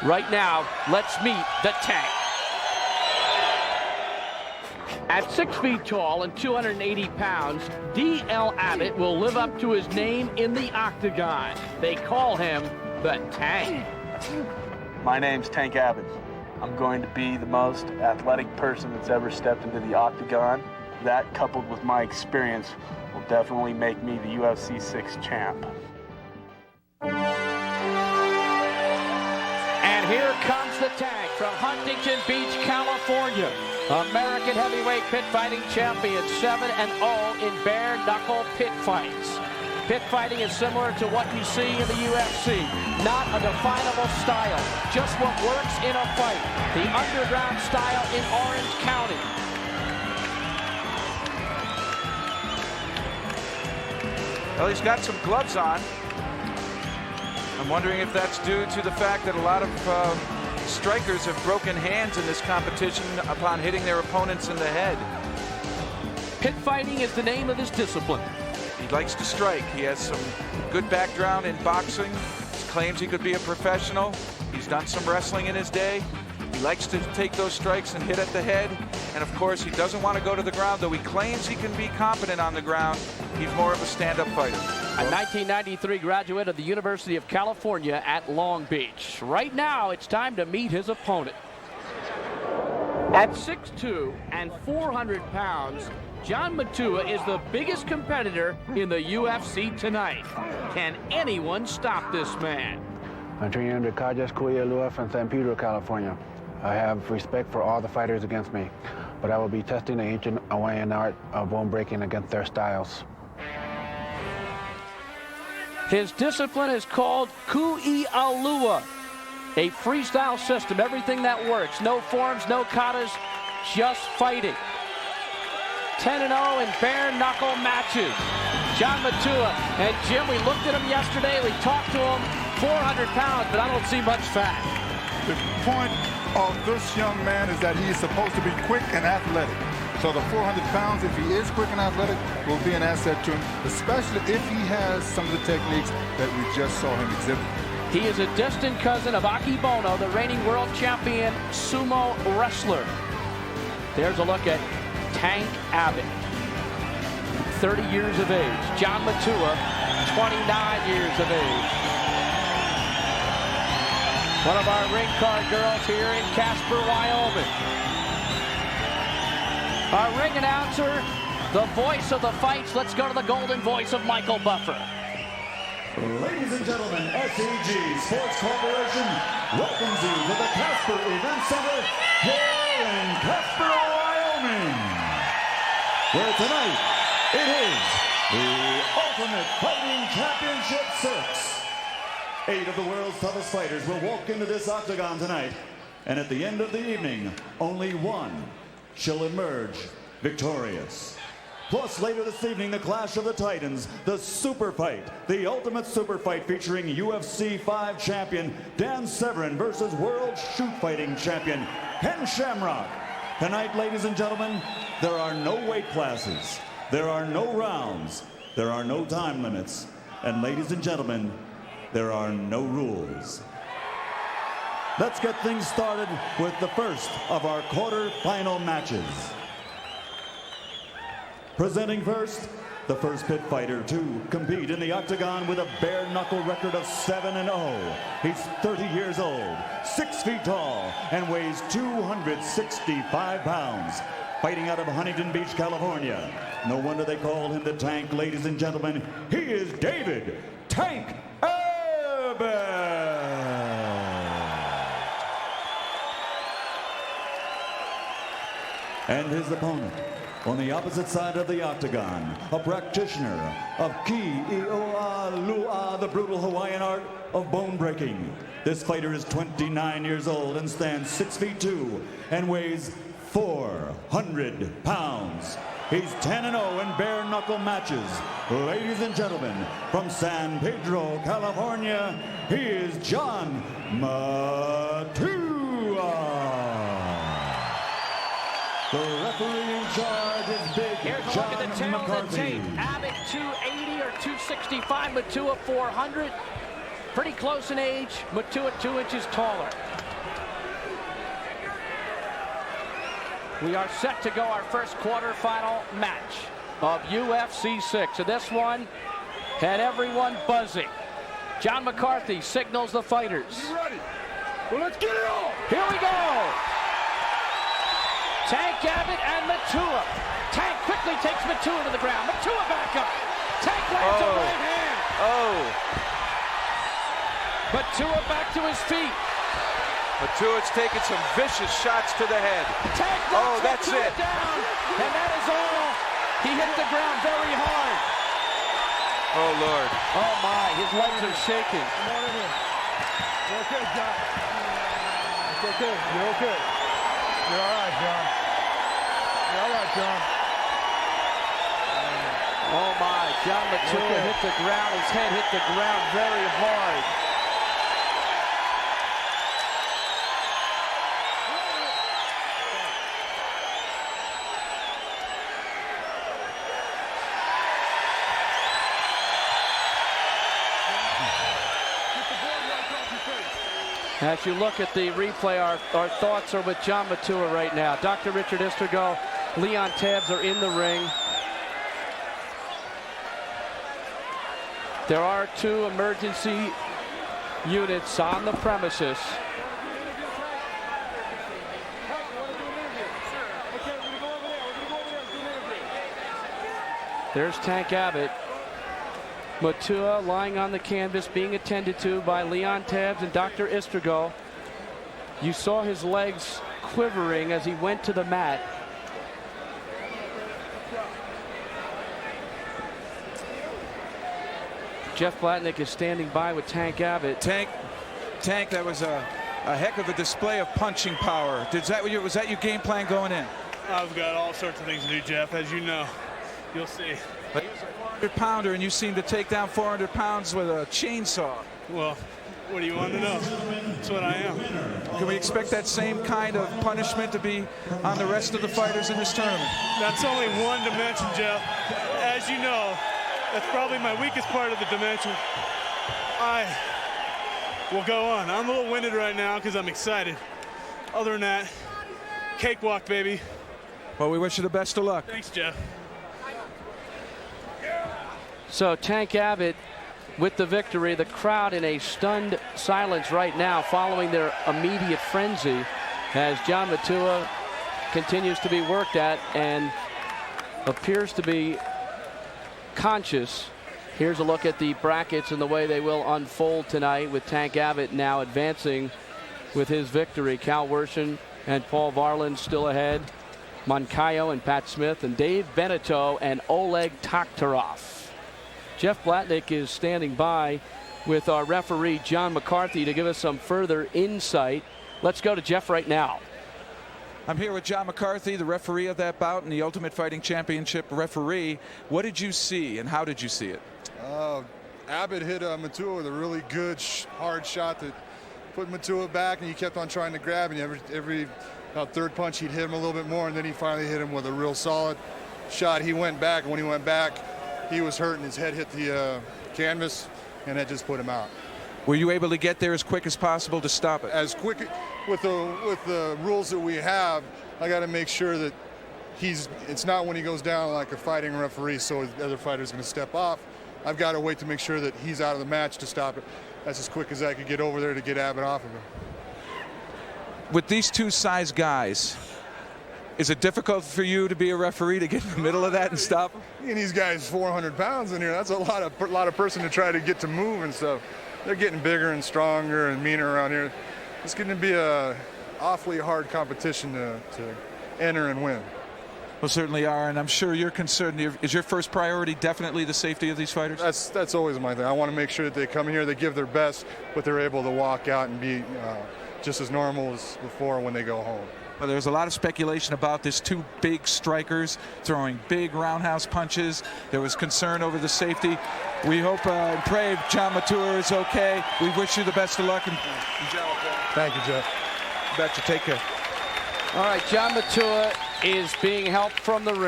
Right now, let's meet the Tank. At 6 feet tall and 280 pounds, D.L. Abbott will live up to his name in the octagon. They call him the Tank. My name's Tank Abbott. I'm going to be the most athletic person that's ever stepped into the octagon. That, coupled with my experience, will definitely make me the UFC 6 champ. And here comes the Tank from Huntington Beach, California. American heavyweight pit fighting champion, 7-0 in bare knuckle pit fights. Pit fighting is similar to what you see in the UFC. Not a definable style, just what works in a fight. The underground style in Orange County. Well, he's got some gloves on. I'm wondering if that's due to the fact that a lot of strikers have broken hands in this competition upon hitting their opponents in the head. Pit fighting is the name of his discipline. He likes to strike. He has some good background in boxing. He claims he could be a professional. He's done some wrestling in his day. He likes to take those strikes and hit at the head. And of course, he doesn't want to go to the ground, though he claims he can be competent on the ground. He's more of a stand-up fighter. A 1993 graduate of the University of California at Long Beach. Right now, it's time to meet his opponent. At 6'2" and 400 pounds, John Matua is the biggest competitor in the UFC tonight. Can anyone stop this man? I'm training under Kajas Kuyalua from San Pedro, California. I have respect for all the fighters against me, but I will be testing the ancient Hawaiian art of bone breaking against their styles. His discipline is called Ku'i'alua, a freestyle system, everything that works. No forms, no katas, just fighting. 10-0 in bare knuckle matches. John Matua and Jim, we looked at him yesterday, we talked to him, 400 pounds, but I don't see much fat. The point of this young man is that he is supposed to be quick and athletic. So the 400 pounds, if he is quick and athletic, will be an asset to him, especially if he has some of the techniques that we just saw him exhibit. He is a distant cousin of Akibono, the reigning world champion sumo wrestler. There's a look at Tank Abbott, 30 years of age. John Matua, 29 years of age. One of our ring card girls here in Casper, Wyoming. Our ring announcer, the voice of the fights. Let's go to the golden voice of Michael Buffer. Ladies and gentlemen, SEG Sports Corporation welcomes you to the Casper Event Center here in Casper, Wyoming, where tonight it is the Ultimate Fighting Championship 6. 8 of the world's toughest fighters will walk into this octagon tonight, and at the end of the evening, only one shall emerge victorious. Plus, later this evening, the Clash of the Titans, the Super Fight, the Ultimate Super Fight featuring UFC 5 champion Dan Severn versus World Shoot Fighting champion Ken Shamrock. Tonight, ladies and gentlemen, there are no weight classes, there are no rounds, there are no time limits, and ladies and gentlemen, there are no rules. Let's get things started with the first of our quarter-final matches. Presenting first, the first pit fighter to compete in the octagon with a bare-knuckle record of 7-0. He's 30 years old, 6 feet tall, and weighs 265 pounds. Fighting out of Huntington Beach, California. No wonder they call him the Tank, ladies and gentlemen. He is David Tank Abbott. And his opponent, on the opposite side of the octagon, a practitioner of Ki'i'alua, the brutal Hawaiian art of bone breaking. This fighter is 29 years old and stands 6 feet 2 and weighs 400 pounds. He's 10-0 in bare knuckle matches. Ladies and gentlemen, from San Pedro, California, he is John Matua. The referee in charge is big. Here's a John look at the tail of the tape. McCarthy. Abbott 280 or 265, Matua 400. Pretty close in age. Matua 2 inches taller. We are set to go our first quarterfinal match of UFC 6. And this one had everyone buzzing. John McCarthy signals the fighters. You ready? Well, let's get it on. Here we go. Tank Abbott and Matua. Tank quickly takes Matua to the ground. Matua back up. Tank lands a right hand. Matua back to his feet. Matua's taking some vicious shots to the head. Tank knocks that's Matua it. down. And that is all. He hit the ground very hard. Oh, Lord. Oh, my. His legs are shaking. Come on in here. You're okay, John. It's okay. You're okay. You're all right, John. You're all right, John. Oh, my. John Matua hit the ground. His head hit the ground very hard. As you look at the replay, our thoughts are with John Matua right now. Dr. Richard Istergo, Leon Tabbs are in the ring. There are 2 emergency units on the premises. There's Tank Abbott. Matua lying on the canvas being attended to by Leon Tabbs and Dr. Istergo. You saw his legs quivering as he went to the mat. Jeff Blatnick is standing by with Tank Abbott. Tank, that was a heck of a display of punching power. Was that your game plan going in? I've got all sorts of things to do, Jeff, as you know. You'll see. But he's a 400-pounder, and you seem to take down 400 pounds with a chainsaw. Well, what do you want to know? That's what I am. Can we expect that same kind of punishment to be on the rest of the fighters in this tournament? That's only one dimension, Jeff. As you know, that's probably my weakest part of the dimension. I will go on. I'm a little winded right now because I'm excited. Other than that, cakewalk, baby. Well, we wish you the best of luck. Thanks, Jeff. So Tank Abbott with the victory. The crowd in a stunned silence right now following their immediate frenzy as John Matua continues to be worked at and appears to be conscious. Here's a look at the brackets and the way they will unfold tonight, with Tank Abbott now advancing with his victory. Cal Wershen and Paul Varland still ahead. Moncayo and Pat Smith and Dave Beneteau and Oleg Taktarov. Jeff Blatnick is standing by with our referee John McCarthy to give us some further insight. Let's go to Jeff right now. I'm here with John McCarthy, the referee of that bout and the Ultimate Fighting Championship referee. What did you see and how did you see it? Abbott hit Matua with a really good hard shot that put Matua back, and he kept on trying to grab, and every about third punch he'd hit him a little bit more, and then he finally hit him with a real solid shot. He went back, and when he went back, he was hurt and his head hit the canvas, and that just put him out. Were you able to get there as quick as possible to stop it? As quick with the rules that we have, I got to make sure that it's not when he goes down like a fighting referee, so the other fighter's going to step off. I've got to wait to make sure that he's out of the match to stop it. That's as quick as I could get over there to get Abbott off of him. With these two size guys, is it difficult for you to be a referee to get in the middle of that and stop them? And these guys 400 pounds in here. That's a lot of person to try to get to move and stuff. They're getting bigger and stronger and meaner around here. It's going to be a awfully hard competition to enter and win. Well, certainly are, and I'm sure you're concerned. Is your first priority definitely the safety of these fighters? That's always my thing. I want to make sure that they come here, they give their best, but they're able to walk out and be just as normal as before when they go home. Well, there's a lot of speculation about this, two big strikers throwing big roundhouse punches. There was concern over the safety. We hope and pray John Matua is okay. We wish you the best of luck. And thank you, Jeff. Bet you take care. All right, John Matua is being helped from the ring.